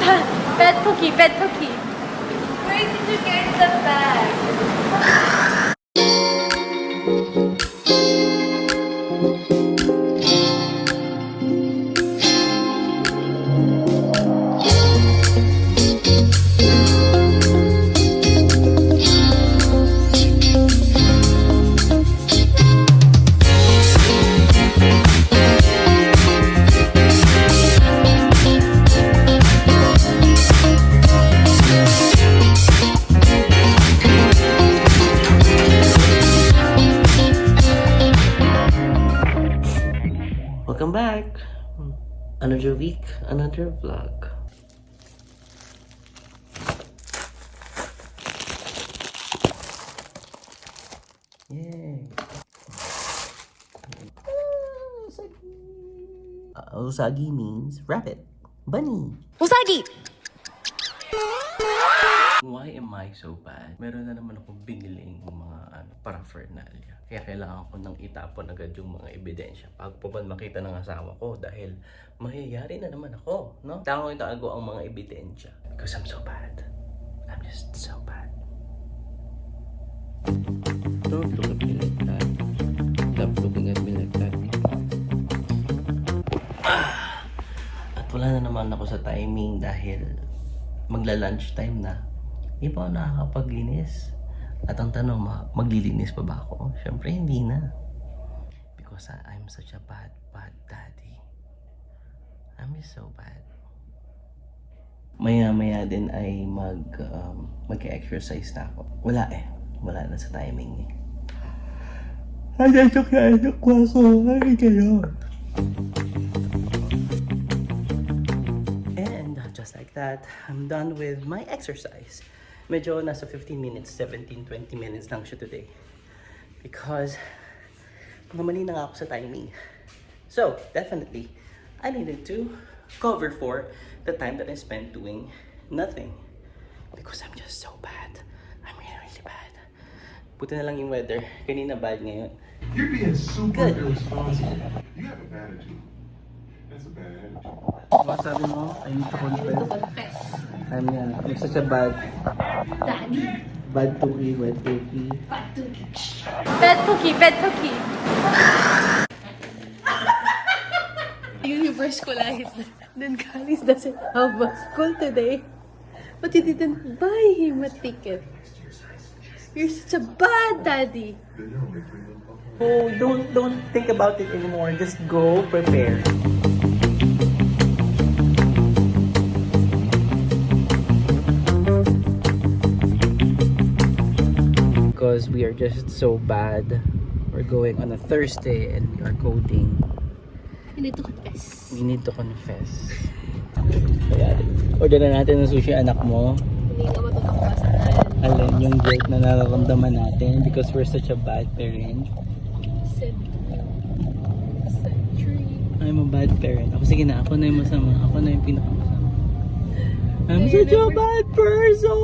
Pet cookie, pet cookie. Where did you get the bag? Welcome back! Another week, another vlog. Yay! Usagi means rabbit. Bunny! Usagi! Why am I so bad? Meron na naman akong biniling mga paraphernalia. Kaya kailangan ko nang itapon agad yung mga ebidensya pag makita ng asawa ko dahil mahiyayari na naman ako, no? Kailangan ko itago ang mga ebidensya because I'm so bad. I'm just so bad. Don't look at me like that. Stop looking at me like that. At wala na naman ako sa timing dahil magla-lunch time na. Hindi pa ako nakakapaglinis. At ang tanong, maglilinis pa ba ako? Siyempre, hindi na. Because I'm such a bad daddy. I'm just so bad. Maya-maya din ay mag-exercise na ako. Wala eh. Wala na sa timing eh. Anak ko ako. Ay, kayo. And just like that, I'm done with my exercise. Medyo nasa 15 minutes, 17, 20 minutes lang siya today. Because, mali na nga ako sa timing. So, definitely, I needed to cover for the time that I spent doing nothing. Because I'm just so bad. I'm really, really bad. Buti na lang yung weather. Kanina bad ngayon. You're being super Good. irresponsible. You have a bad attitude. That's a bad attitude. What sabi mo? I need to confess. I'm such a bad cookie, wet cookie. Pet cookie, pet cookie. Universe-colized. Then Kalis doesn't have a school today. But you didn't buy him a ticket. You're such a bad daddy. Oh, don't think about it anymore. Just go prepare. Because we are just so bad. We're going on a Thursday and we are coding. You need to confess. We need to confess. Kaya, order na natin ng sushi anak mo. Hindi ka matutungkasan. Alin yung guilt na nararamdaman natin because we're such a bad parent. Said tree. I'm a bad parent. Ako sige na, ako na yung masama. Ako na yung pinakamasama. I'm such a bad person!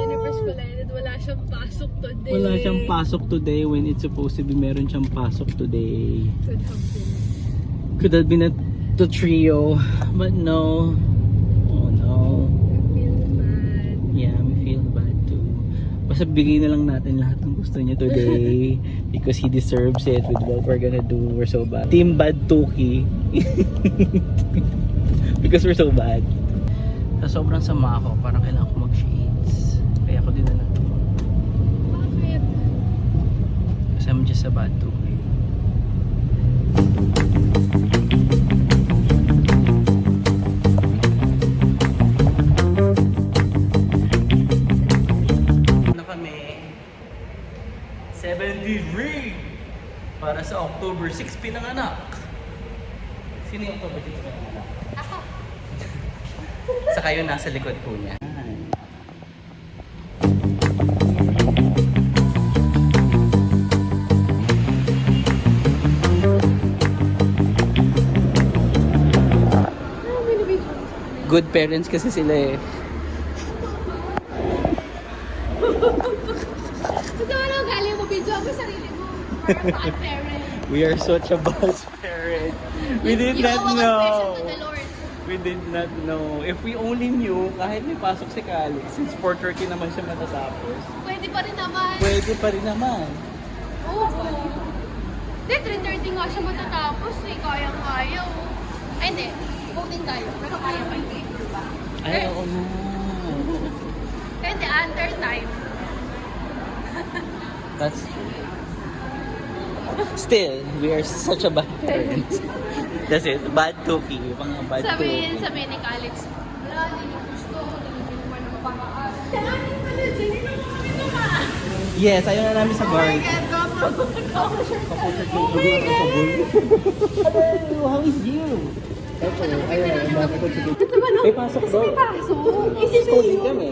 Universe-colized. Wala siyang pasok today. Wala siyang pasok today when it's supposed to be meron siyang pasok today. Could have been. Could have been the trio, but no. Oh no. I feel bad. Yeah, we feel bad too. Basta bigay na lang natin lahat ng gusto niya today because he deserves it with what we're gonna do. We're so bad. Team Bad Tuki. Because we're so bad. Sa sobrang sama ako, parang kailangan ko mag-shades. Kaya ako din na natin. Bakit? Kasi I'm just a bad Tuki. Na kami 73 para sa October 6 pinanganak. Sino yung October 6 pinanganak? Ako. Sa kayo nasa likod po niya. Good parents kasi sila eh. Gusto mo lang galing mo, video mo sarili mo. We're a bad parent. We are such a bad parent. We did You not owe a confession know. to the Lord. We did not know. If we only knew, kahit may pasok si Calix, since 4:30 naman siya matatapos, Pwede pa rin naman. pwede pa rin naman. Oo. Hindi, 3:30 nga siya matatapos eh. Kayang-kaya oh. Ay, hindi. Voting tayo. Pero kaya pa yung paper ba? Ay, oo na. Hindi, under time. That's true. Still, we are such a bad parents. That's it. Bad cookie. Mga bad Sabihin cookie. ni Calix, wala, hindi niya gusto. Hindi mo pa naman pangaas. Kailangan pa na dyan. Hindi naman kami naman. Yes, ayaw na namin sa Oh bar. my God, go. Oh my God! Hello, how is you? Ito, ayun, ang dami ko May pasok daw. May pasok. Isipin Schooling kami.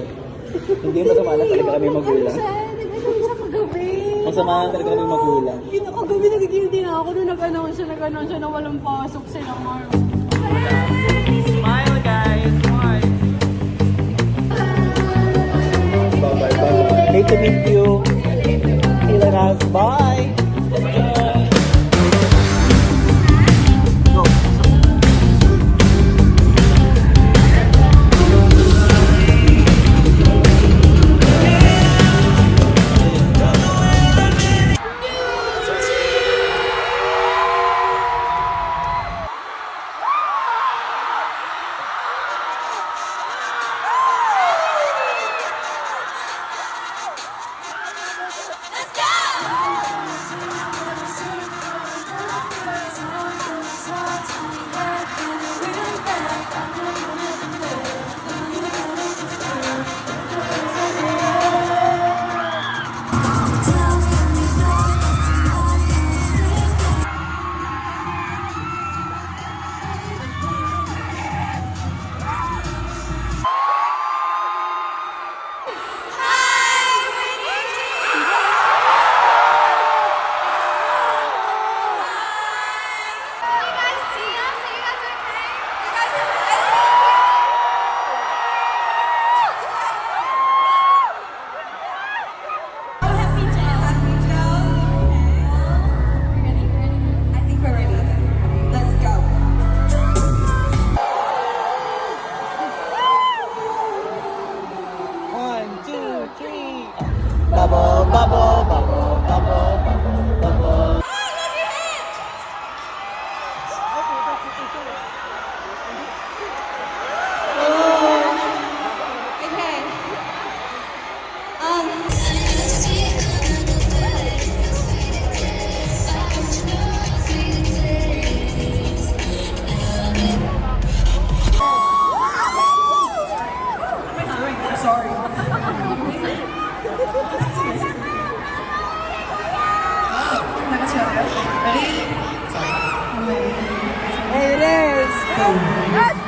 Hindi masama na talaga kami magulang. Nag-announce siya kagabi. Masama na talaga kami magulang. Kagabi nag-guilty na ako nung nag-announce siya na walang pasok sila, Mark. Smile, guys! Smile! Bye-bye, bye-bye. Great to meet you. Kailan us. Bye! Go. I think we're ready. Let's go. One, two, three. Bubble, bubble, bubble, bubble, bubble, bubble. Okay. It is.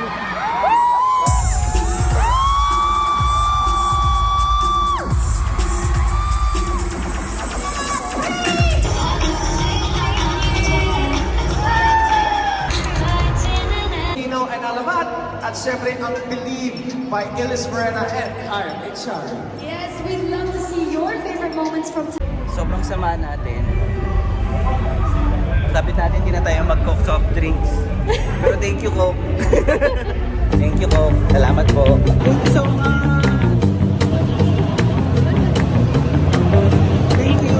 Nino and Alamat at syempre ang Believe by Ilis Morena and Karen HR. Yes, we'd love to see your favorite moments from Sobrang sama natin. Sabi natin hindi na tayo mag-coke soft drinks. Pero thank you, Coke. Thank you, Coke. Salamat po. Thank you so much. Thank you.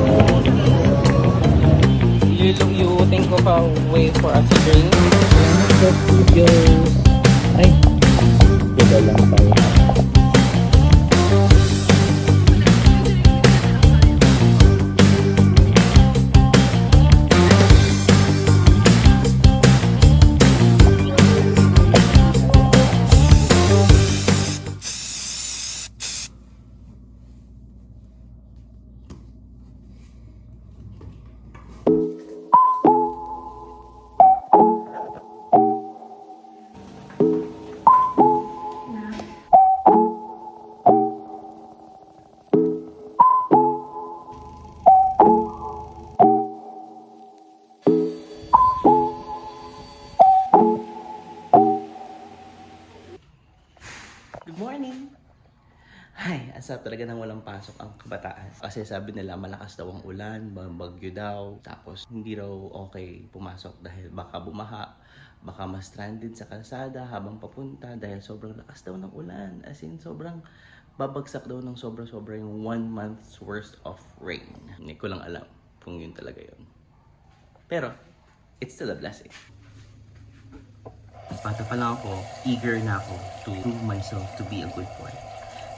Lilong you think of a way for us to drink. Studios. Ay, ganda lang tayo. Good morning! Ay, asap talaga nang walang pasok ang kabataan. Kasi sabi nila malakas daw ang ulan, bagyo daw. Tapos hindi raw okay pumasok dahil baka bumaha. baka ma-stranded sa kalsada habang papunta dahil sobrang lakas daw ng ulan. As in, sobrang babagsak daw ng sobra-sobra yung 1 month's worth of rain. Hindi ko lang alam kung yun talaga yun. Pero, it's still a blessing. Bata pa lang ako, eager na ako to prove myself to be a good boy.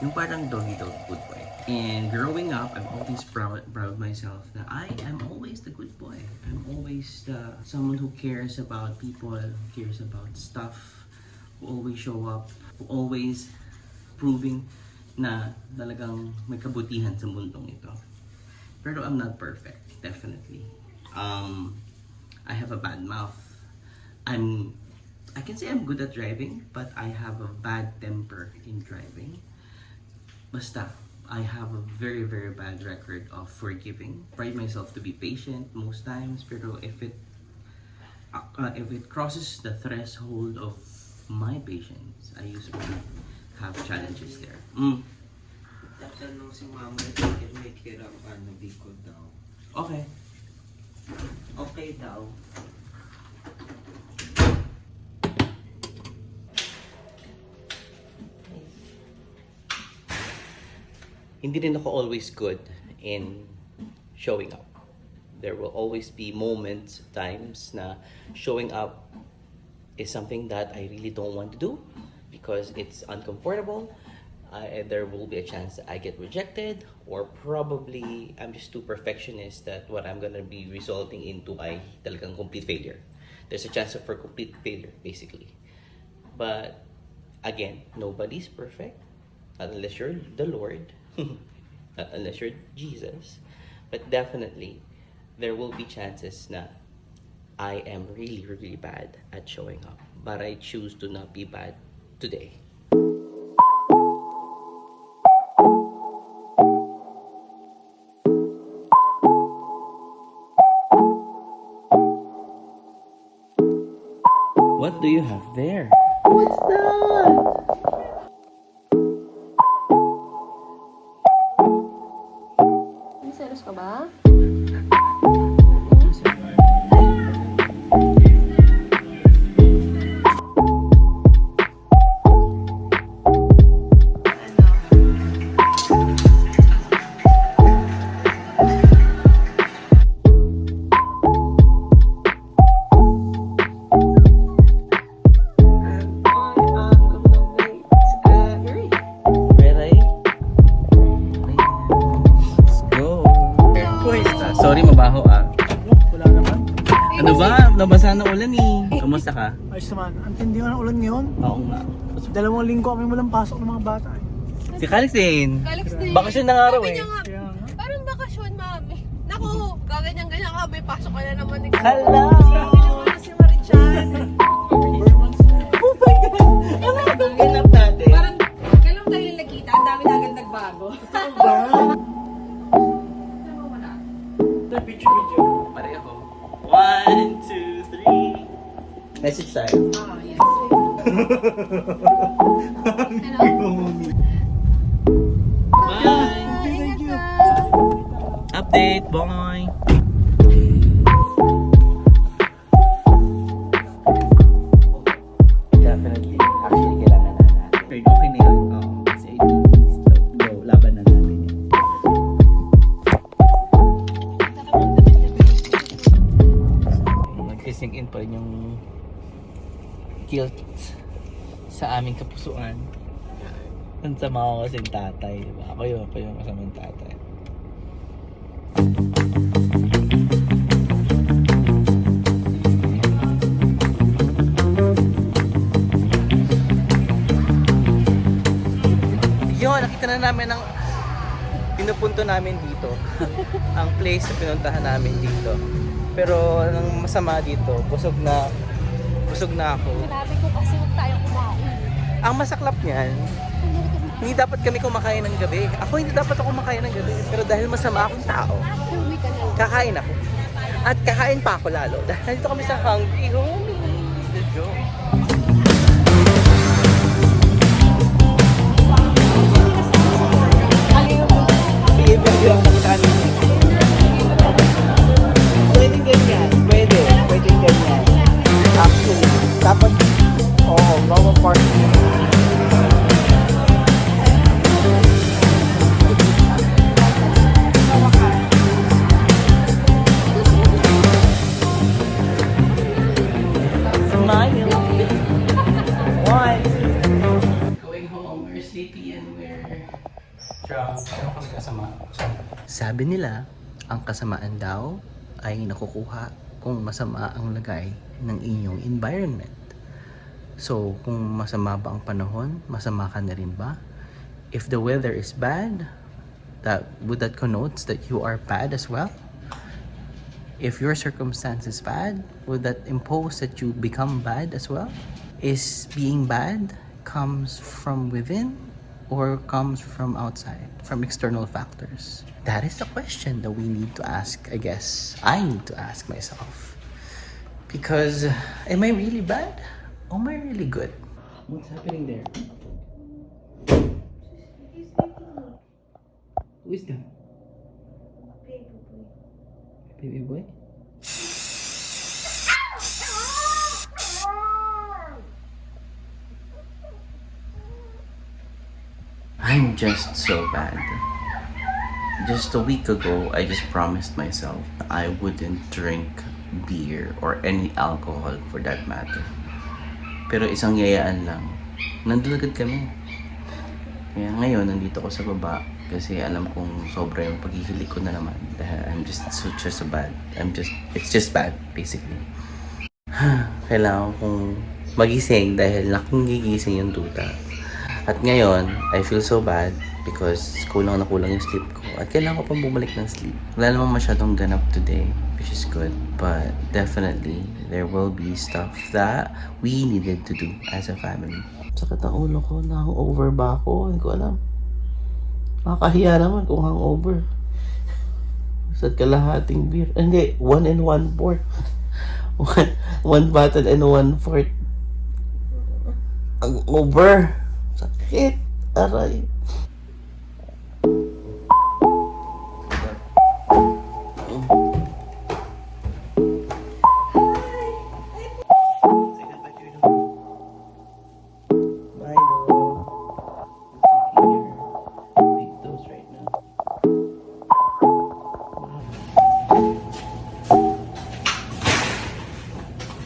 Yung parang doggy dog good boy. And growing up, I'm always proud myself that I am always the good boy. I'm always someone who cares about people, who cares about stuff, who always show up, who always proving na talagang may kabutihan sa mundong ito. Pero I'm not perfect, definitely. I have a bad mouth. I can say I'm good at driving, but I have a bad temper in driving. Basta, I have a very, very bad record of forgiving. Pride myself to be patient most times, pero if it crosses the threshold of my patience, I usually have challenges there. Tatanong si mama, bakit may kirang bikod daw? Okay. Okay daw. Hindi rin ako always good in showing up. There will always be moments, times na showing up is something that I really don't want to do because it's uncomfortable. There will be a chance that I get rejected, or probably I'm just too perfectionist that what I'm gonna be resulting into ay talagang complete failure. There's a chance for complete failure, basically. But again, nobody's perfect unless you're the Lord. Unless you're Jesus. But definitely, there will be chances na I am really, really bad at showing up. But I choose to not be bad today. What do you have there? What's that? Selos ka ba? Sorry, mabaho ah. Wala naman. Ano ba? Nabasa ng ulan eh. Kamusta ka? Ayos naman. Ang tindi ng ulan ngayon. Oo nga. 2 linggo kami walang pasok ng mga bata. Si Calix din. Calix din. Bakasyon ng araw eh. Kaya nga. Parang bakasyon, mami. Naku, gaganyan-ganyan ka. May pasok ka na naman. Hello! Si Marichan. Oh my God! Ano ang ganap natin? Parang, kailan tayo nagkita? Ang dami na agad nagbago. Pareho. 1, 2, 3. Message tayo. Bye! Thank you. Update, boy! Definitely. Actually, kailangan na natin. Okay na yun. Kasi go, laban na natin yan. Nag-sink in pa rin yung guilt sa aming kapusuan. Ang sama ko kasing tatay, diba? Ako yung kasamang tatay. Yun, nakita na namin ang pinupunto namin dito. Ang place na pinuntahan namin dito. Pero ang masama dito, busog na ako. Sinabi ko kasi huwag tayo kumain. Ang masaklap niyan, hindi dapat kami kumakain ng gabi. Ako hindi dapat ako kumakain ng gabi. Pero dahil masama akong tao, Uwi ka na. kakain ako. At kakain pa ako lalo. Dahil nandito kami sa Hungry Homies. Let's go. Sige, pwede lang nakita kami. Pwede ganyan. Pwede ganyan. Actually. Sabi nila, ang kasamaan daw ay nakukuha kung masama ang lagay ng inyong environment. So, kung masama ba ang panahon, masama ka na rin ba? If the weather is bad, would that connotes that you are bad as well? If your circumstance is bad, would that impose that you become bad as well? Is being bad comes from within or comes from outside, from external factors? That is the question that we need to ask, I guess. I need to ask myself. Because, am I really bad? Or am I really good? What's happening there? Who is that? Baby boy? I'm just so bad. Just a week ago, I just promised myself I wouldn't drink beer or any alcohol for that matter. Pero isang yayaan lang, nandun agad kami. Kaya ngayon, nandito ako sa baba kasi alam kong sobra yung paghihilig ko na naman. Dahil it's just bad, basically. Kailangan kong magising dahil nakigigising yung tuta. At ngayon, I feel so bad because kulang na kulang yung sleep ko. At kailangan ko pang bumalik ng sleep. Wala namang masyadong ganap today, which is good. But definitely, there will be stuff that we needed to do as a family. Sakit ang ulo ko. Na-hangover ba ako? Hindi ko alam. Nakakahiya naman kung hangover. Sa kalahating beer. Hindi, 1 and 1/4. One bottle and 1/4. Hangover. Sakit. Aray.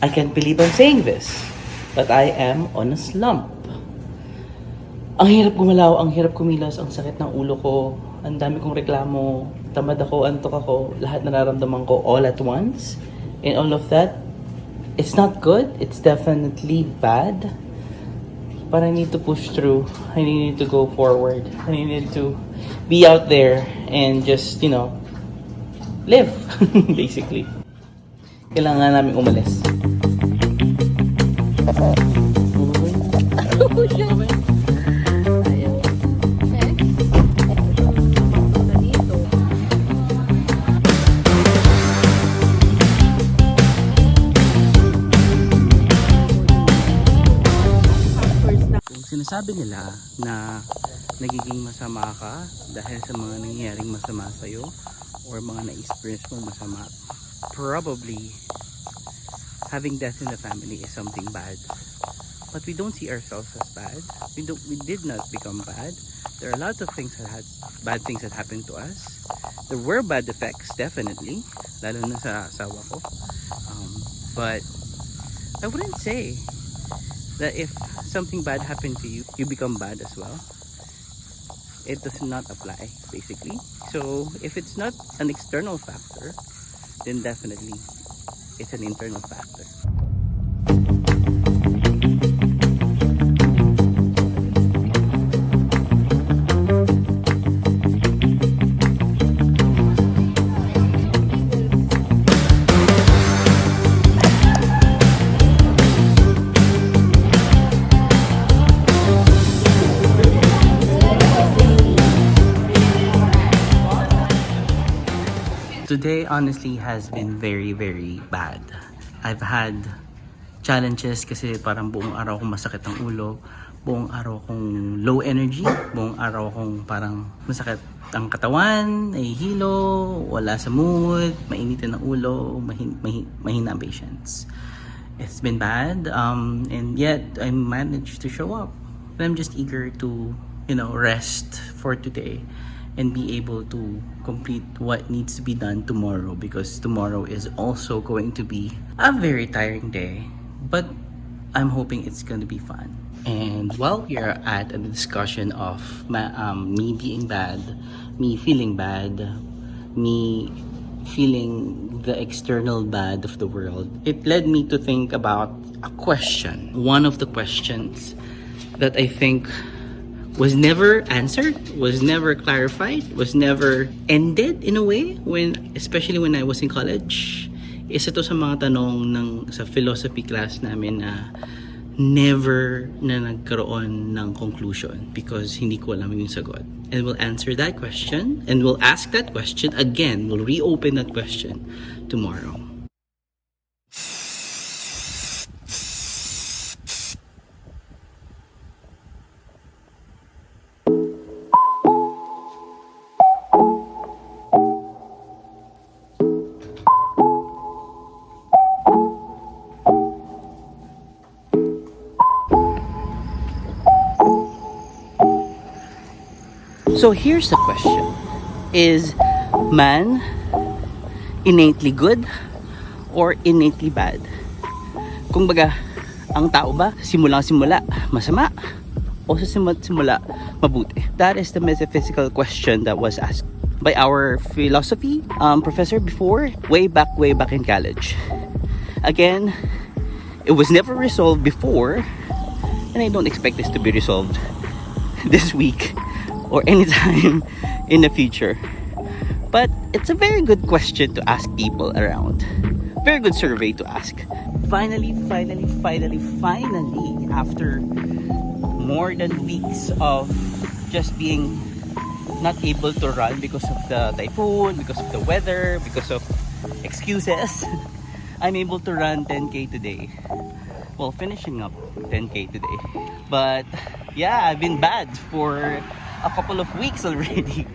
I can't believe I'm saying this, but I am on a slump. Ang hirap gumalaw, ang hirap kumilos, ang sakit ng ulo ko, ang dami kong reklamo, tamad ako, antok ako, lahat nararamdaman ko all at once. And all of that, it's not good, it's definitely bad. But I need to push through, I need to go forward, I need to be out there and just, live, basically. Kailangan namin umalis. Sinasabi nila na nagiging masama ka dahil sa mga nangyayaring masama sa'yo or mga na-experience mo masama. Probably, having death in the family is something bad. But we don't see ourselves as bad. We did not become bad. There are a lot of bad things that happened to us. There were bad effects, definitely. Lalo na sa asawa ko. But I wouldn't say that if something bad happened to you, you become bad as well. It does not apply, basically. So if it's not an external factor, then definitely it's an internal factor. Today honestly has been very, very bad. I've had challenges kasi parang buong araw kong masakit ang ulo, buong araw kong low energy, buong araw kong parang masakit ang katawan, nahihilo, wala sa mood, mainitin ang ulo, mahina ang patience. It's been bad, and yet I managed to show up. But I'm just eager to, rest for today and be able to complete what needs to be done tomorrow, because tomorrow is also going to be a very tiring day, but I'm hoping it's going to be fun. And while we are at a discussion of me being bad, me feeling bad, me feeling the external bad of the world, it led me to think about a question. One of the questions that I think was never answered, was never clarified, was never ended in a way, especially when I was in college. Isa to sa mga tanong sa philosophy class namin na never na nagkaroon ng conclusion because hindi ko alam yung sagot. And we'll answer that question and we'll ask that question again. We'll reopen that question tomorrow. So here's the question. Is man innately good or innately bad? Kung baga, ang tao ba simulang-simula masama o sa simula mabuti? That is the metaphysical question that was asked by our philosophy professor before, way back in college. Again, it was never resolved before, and I don't expect this to be resolved this week or anytime in the future. But it's a very good question to ask people around. Very good survey to ask. Finally, after more than weeks of just being not able to run because of the typhoon, because of the weather, because of excuses, I'm able to run 10K today. Well, finishing up 10K today. But yeah, I've been bad for a couple of weeks already,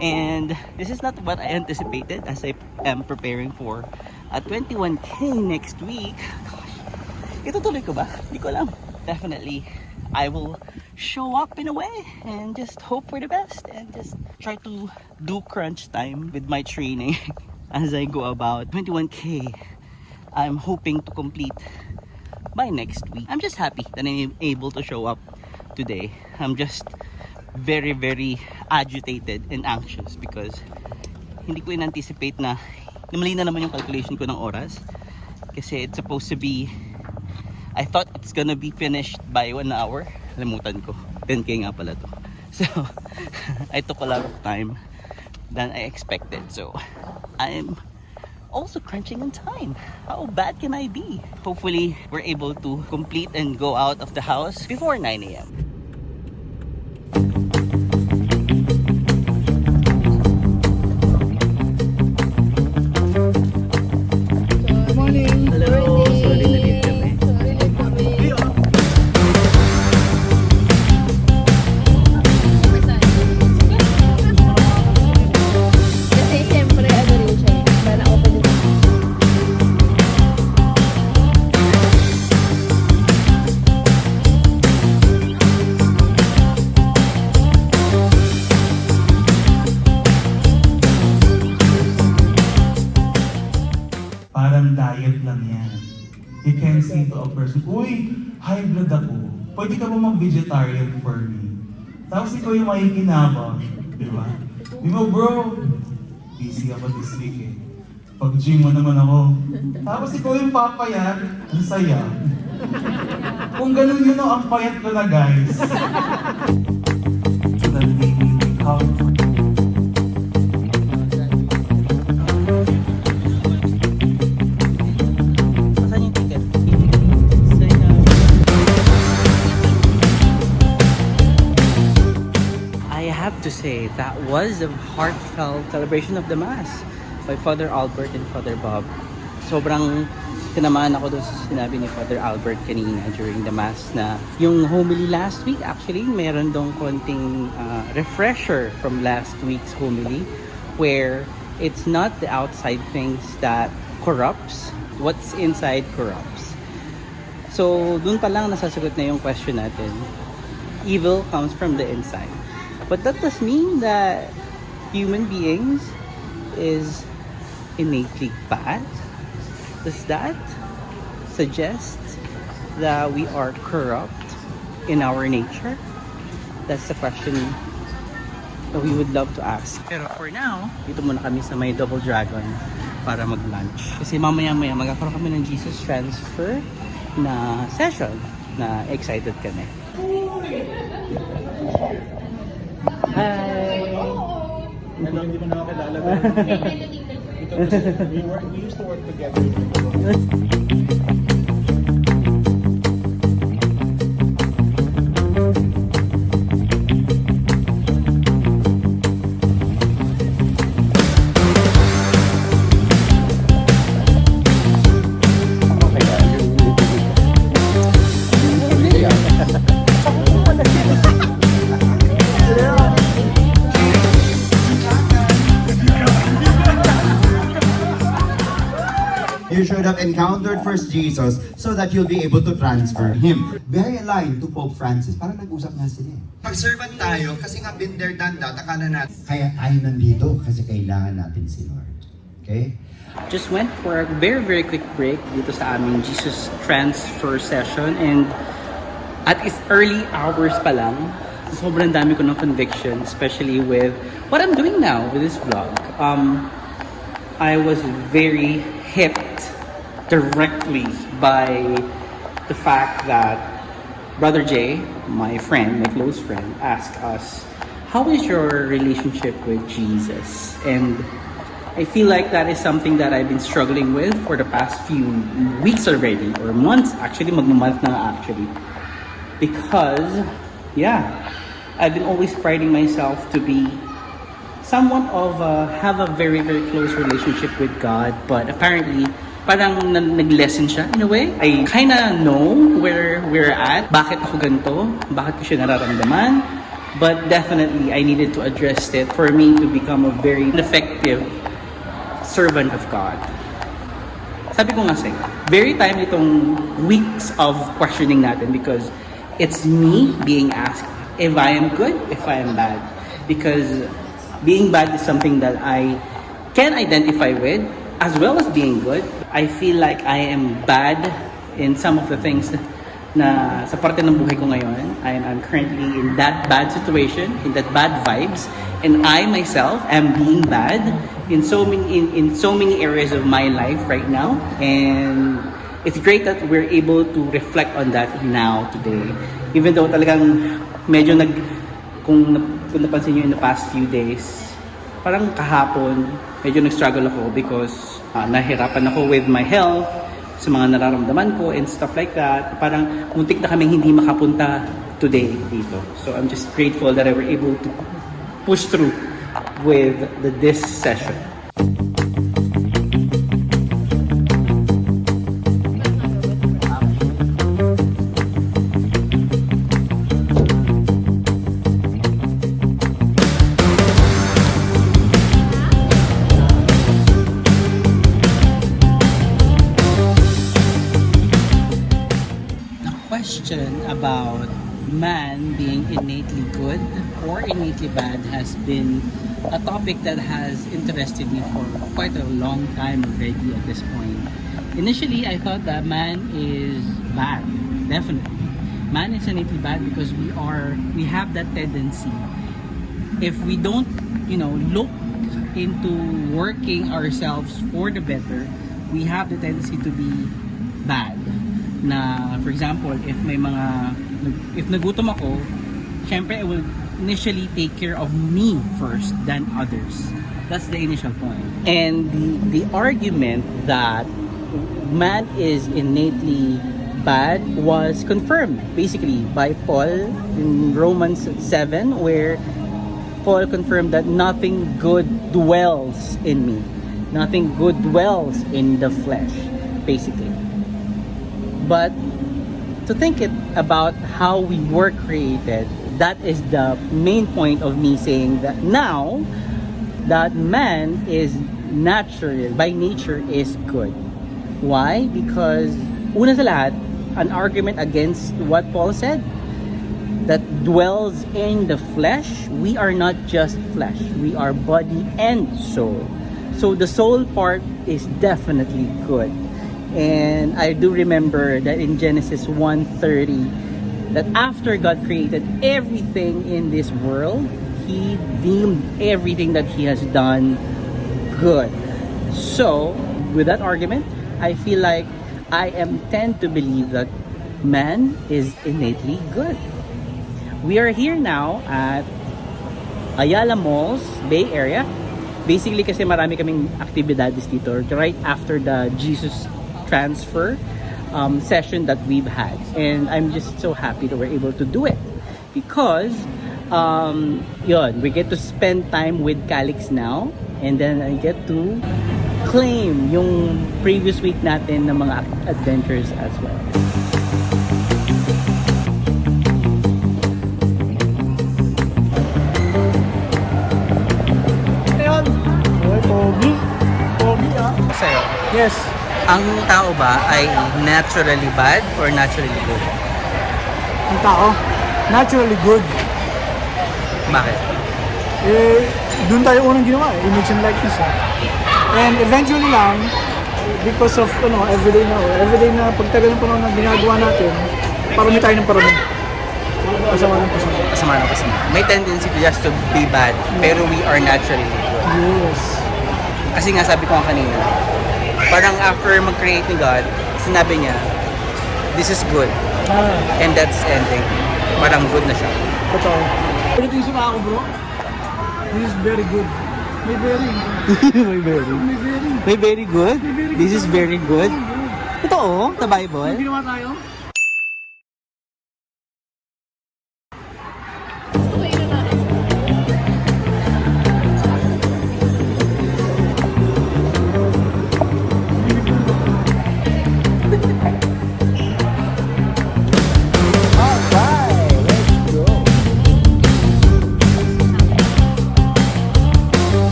and this is not what I anticipated as I am preparing for a 21K next week. Gosh, itutuloy ko ba? Hindi ko alam. Definitely, I will show up in a way and just hope for the best and just try to do crunch time with my training as I go about 21K. I'm hoping to complete by next week. I'm just happy that I'm able to show up today. I'm just very agitated and anxious because hindi ko in-anticipate na mali na naman yung calculation ko ng oras, kasi it's supposed to be, I thought it's gonna be finished by 1 hour. Limutan ko, 10K nga pala to. So I took a lot of time than I expected, so I'm also crunching on time. How bad can I be? Hopefully we're able to complete and go out of the house before 9 a.m. Hello, sorry na late kami. Kasi siyempre, ano rin siya. Para ako pa din. Parang diet lang yan. You can say to a person, uy, high blood ako. Pwede ka ba mag-vegetarian for me? Tapos ikaw yung makikinabang. Di ba? Di ba bro? Busy ako this week eh. Pag-gym mo naman ako. Tapos ikaw yung papayat. Ang saya. Kung ganun yun ang payat ko na guys. So that made me think how Saan yung ticket? I have to say, that was a heartfelt celebration of the Mass by Father Albert and Father Bob. Sobrang tinamaan ako doon sa sinabi ni Father Albert kanina during the Mass na yung homily last week, actually, meron dong konting refresher from last week's homily where it's not the outside things that corrupts, what's inside corrupts. So, dun pa lang nasasagot na yung question natin. Evil comes from the inside. But that does mean that human beings is innately bad? Does that suggest that we are corrupt in our nature? That's the question that we would love to ask. Pero for now, dito muna kami sa may Double Dragon para mag-lunch. Kasi mamaya-maya magkakaroon kami ng Jesus Transfer na session na excited kami. Hi! Hello, hindi mo nakakilala. We used to work together. You should have encountered first Jesus so that you'll be able to transfer him. Very aligned to Pope Francis. Parang nag-usap nga sila eh. Pag-servant tayo, kasi nga been there, done that, akala natin. Kaya tayo nandito kasi kailangan natin si Lord. Okay? Just went for a very, very quick break dito sa aming Jesus Transfer session, and at its early hours pa lang, sobrang dami ko ng conviction, especially with what I'm doing now with this vlog. I was very hit directly by the fact that Brother Jay, my friend, my close friend, asked us, how is your relationship with Jesus? And I feel like that is something that I've been struggling with for the past few weeks already, or months actually, magmamonth na nga actually. Because, yeah, I've been always priding myself to be somewhat of have a very, very close relationship with God, but apparently, parang nag-lessen siya in a way. I kinda know where we're at, bakit ako ganito, bakit ko siya nararamdaman, but definitely I needed to address it for me to become a very effective servant of God. Sabi ko nga sa'yo, very timely itong weeks of questioning natin because it's me being asked if I am good, if I am bad. Because being bad is something that I can identify with, as well as being good. I feel like I am bad in some of the things na sa parte ng buhay ko ngayon. I'm currently in that bad situation, in that bad vibes, and I myself am being bad in so many areas of my life right now. And it's great that we're able to reflect on that now today. Even though talagang medyo kung napansin nyo in the past few days, parang kahapon, medyo nag-struggle ako because nahirapan ako with my health, sa mga nararamdaman ko and stuff like that. Parang muntik na kaming hindi makapunta today dito. So I'm just grateful that I were able to push through with this session. About man being innately good or innately bad has been a topic that has interested me for quite a long time already at this point. Initially, I thought that man is bad, definitely. Man is innately bad because we have that tendency. If we don't, look into working ourselves for the better, we have the tendency to be bad. Na, for example, if nagutom ako, syempre I will initially take care of me first than others. That's the initial point. And the argument that man is innately bad was confirmed basically by Paul in Romans 7, where Paul confirmed that nothing good dwells in me. Nothing good dwells in the flesh, basically. But to think about how we were created, that is the main point of me saying that now that man is natural, by nature is good. Why? Because una sa lahat, an argument against what Paul said, that dwells in the flesh. We are not just flesh, we are body and soul. So the soul part is definitely good. And I do remember that in Genesis 1:30, that after God created everything in this world, He deemed everything that He has done good. So, with that argument, I feel like I am tend to believe that man is innately good. We are here now at Ayala Malls, Bay Area. Basically kasi marami kaming aktibidades dito right after the Jesus transfer session that we've had. And I'm just so happy that we're able to do it. Because, we get to spend time with Calix now. And then I get to claim yung previous week natin ng mga adventures as well. Sa'yo, Yes. ang tao ba ay naturally bad or naturally good? Ang tao, naturally good. Bakit? Doon tayo unang ginawa image and likeness. And eventually lang, because of everyday na pagtagal ng panahon na ginagawa natin, parami tayo ng parami. Pasama ng pasama. Kasama na kasama. May tendency to just to be bad, pero we are naturally good. Yes. Kasi nga sabi ko nga kanina, parang after mag-create ni God, sinabi niya, this is good. And that's ending. Parang good na siya. Totoo. Ulit yung sila ako, bro. This is very good. May very. May very good? This is very good? Totoo? Sa Bible? Ginawa tayo?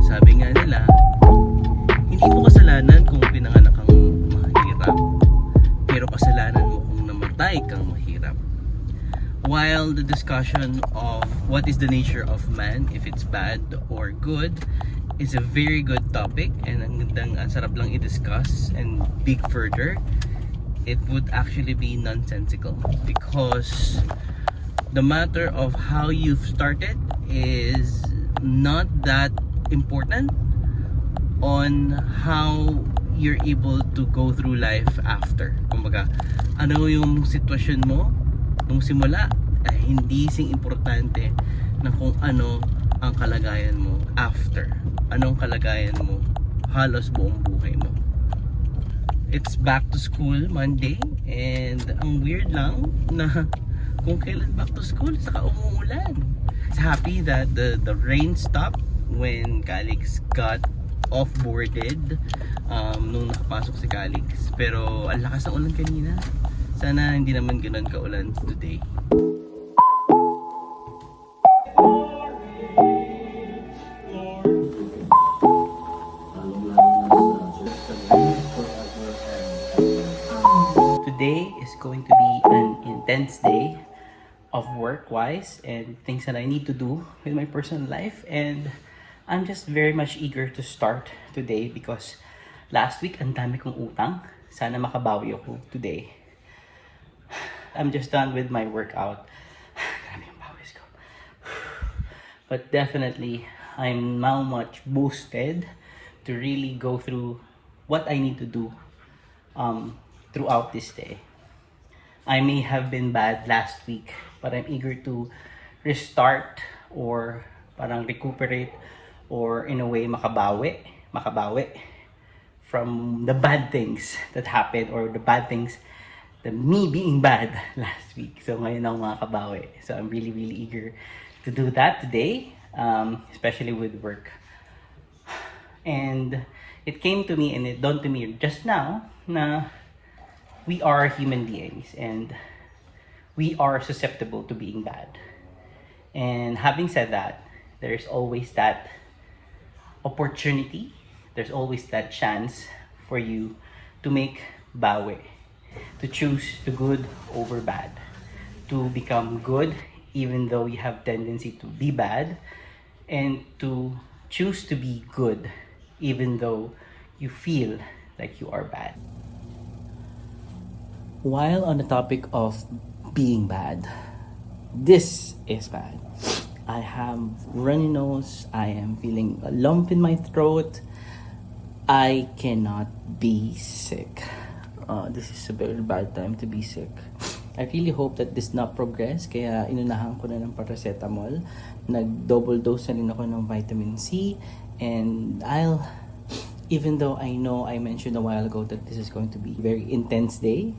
Sabi nga nila, hindi mo kasalanan kung pinanganak kang mahirap, pero kasalanan mo kung namatay kang mahirap. While the discussion of what is the nature of man, if it's bad or good, is a very good topic and ang sarap lang i-discuss and dig further, it would actually be nonsensical because the matter of how you've started is not that important on how you're able to go through life after. Kumbaga, ano yung sitwasyon mo nung simula ay hindi sing importante na kung ano ang kalagayan mo after. Anong kalagayan mo halos buong buhay mo. It's back to school Monday and ang weird lang na kung kailan back to school saka umuulan. It's happy that the rain stopped when Calix got off-boarded nung nakapasok si Calix. Pero ang lakas ng ulan kanina. Sana hindi naman ganun kaulan today. Today is going to be an intense day of work-wise and things that I need to do with my personal life, and I'm just very much eager to start today because last week ang dami kong utang. Sana makabawi ako today. I'm just done with my workout. Grabe yung pawis ko. But definitely, I'm now much boosted to really go through what I need to do throughout this day. I may have been bad last week, but I'm eager to restart or parang recuperate or in a way makabawi from the bad things that happened or the bad things the me being bad last week. So ngayon ako makakabawi. So I'm really, really eager to do that today, especially with work. And it came to me and it dawned to me just now na we are human beings and we are susceptible to being bad. And having said that, there's always that opportunity, there's always that chance for you to make bawi, to choose the good over bad, to become good even though you have tendency to be bad, and to choose to be good even though you feel like you are bad. While on the topic of being bad, this is bad. I have runny nose, I am feeling a lump in my throat, I cannot be sick. This is a very bad time to be sick. I really hope that this not progress, kaya inunahan ko na ng paracetamol. Nag-double dose na rin ako ng vitamin C, and even though I know I mentioned a while ago that this is going to be a very intense day,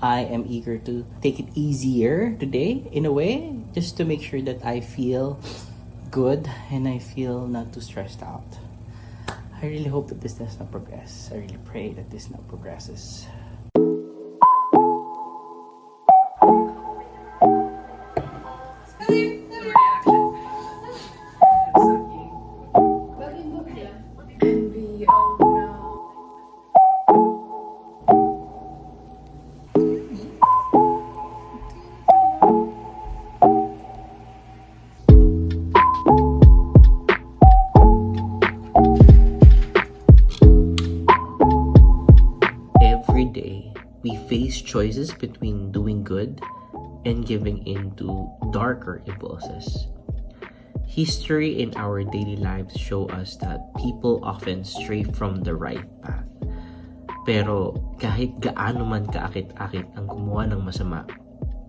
I am eager to take it easier today in a way, just to make sure that I feel good and I feel not too stressed out. I really hope that this does not progress. I really pray that this not progresses. Every day, we face choices between doing good and giving in to darker impulses. History in our daily lives show us that people often stray from the right path. Pero kahit gaano man kaakit-akit ang gumawa ng masama,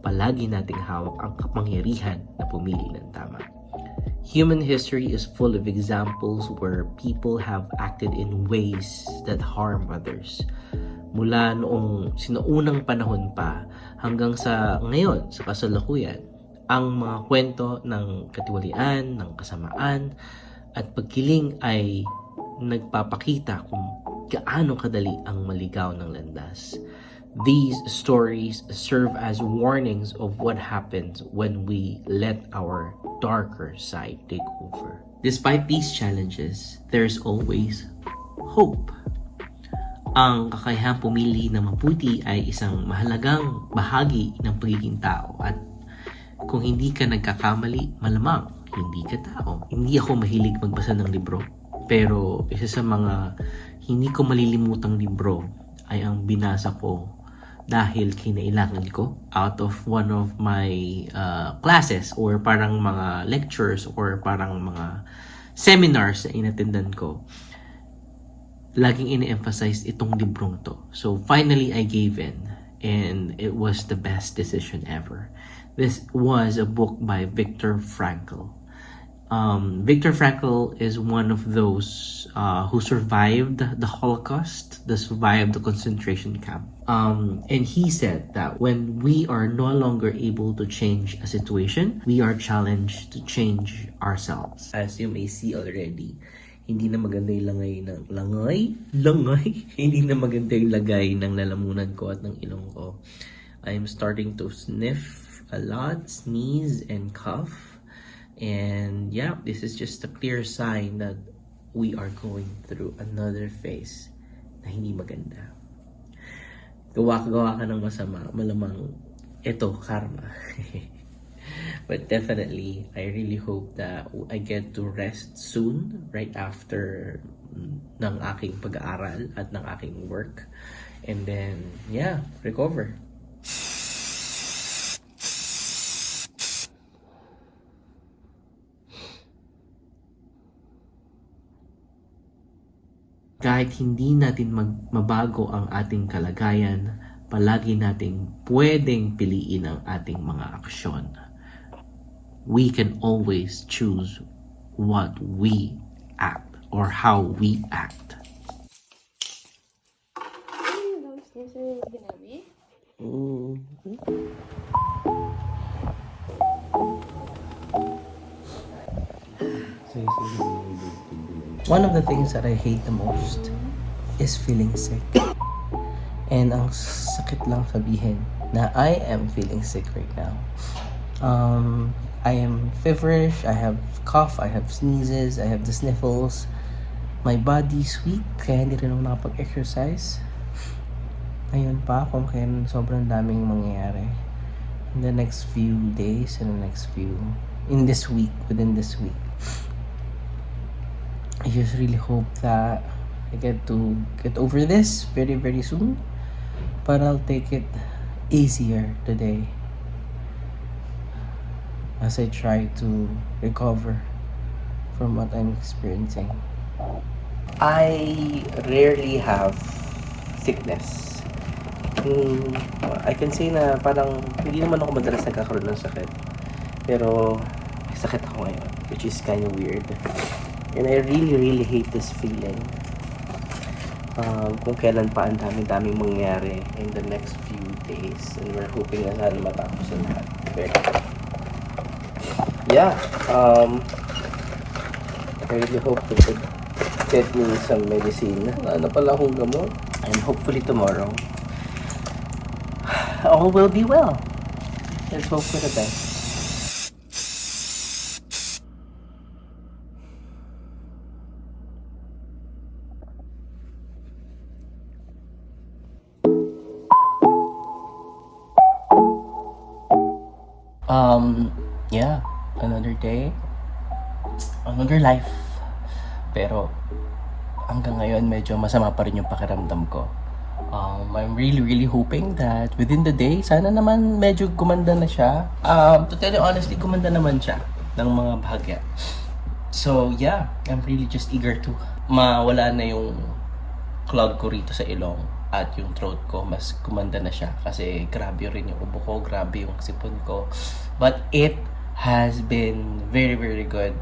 palagi nating hawak ang kapangyarihan na pumili ng tama. Human history is full of examples where people have acted in ways that harm others. Mula noong sinuunang panahon pa hanggang sa ngayon, sa kasalukuyan, ang mga kwento ng katiwalian, ng kasamaan, at pagkiling ay nagpapakita kung gaano kadali ang maligaw ng landas. These stories serve as warnings of what happens when we let our darker side take over. Despite these challenges, there's always hope. Ang kakayahang pumili ng mabuti ay isang mahalagang bahagi ng pagiging tao, at kung hindi ka nagkakamali, malamang hindi ka tao. Hindi ako mahilig magbasa ng libro, pero isa sa mga hindi ko malilimutang libro ay ang binasa ko dahil kinailangan ko out of one of my classes or parang mga lectures or parang mga seminars na inattendan ko. Laging ini-emphasize itong librong to. So finally, I gave in, and it was the best decision ever. This was a book by Viktor Frankl. Viktor Frankl is one of those who survived the Holocaust, that survived the concentration camp. And he said that when we are no longer able to change a situation, we are challenged to change ourselves. As you may see already, hindi na maganda yung langay, hindi na maganda yung lagay ng lalamunan ko at ng ilong ko. I am starting to sniff a lot, sneeze, and cough. And yeah, this is just a clear sign that we are going through another phase na hindi maganda. Gawa ka ng masama, malamang ito, karma. But definitely, I really hope that I get to rest soon, right after ng aking pag-aaral at ng aking work. And then, yeah, recover. Kahit hindi natin mabago ang ating kalagayan, palagi nating pwedeng piliin ang ating mga aksyon. We can always choose what we act or how we act. One of the things that I hate the most is feeling sick. And ang sakit lang sabihin na I am feeling sick right now. I am feverish, I have cough, I have sneezes, I have the sniffles. My body's weak, kaya hindi rin ako nakapag-exercise. Ngayon pa, kung kaya sobrang daming mangyayari. In the next few days, in this week, within this week. I just really hope that I get to get over this very, very soon. But I'll take it easier today as I try to recover from what I'm experiencing. I rarely have sickness. I can say na parang hindi naman ako madalas nagkakaroon ng sakit. Pero may sakit ako ngayon, which is kind of weird. And I really, really hate this feeling. Kung kailan pa ang dami-daming mangyayari in the next few days. And we're hoping na sana matapos na lahat. Pero, yeah. I really hope they could get me some medicine. Wala na pala akong gamot. And hopefully tomorrow, all will be well. Let's hope for the best. Yeah, another day, another life. Pero hanggang ngayon medyo masama pa rin yung pakiramdam ko. I'm really, really hoping that within the day, sana naman medyo gumanda na siya. To tell you honestly, gumanda naman siya ng mga bahagya. So yeah, I'm really just eager to mawala na yung clog ko rito sa ilong at yung throat ko mas gumanda na siya kasi grabe rin yung ubo ko, grabe yung sipon ko. But it has been very, very good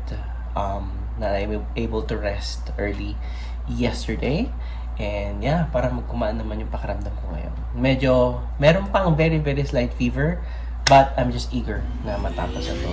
na I'm able to rest early yesterday. And yeah, para magkumaan naman yung pakiramdam ko ngayon. Medyo, meron pang very, very slight fever, but I'm just eager na matapos ito.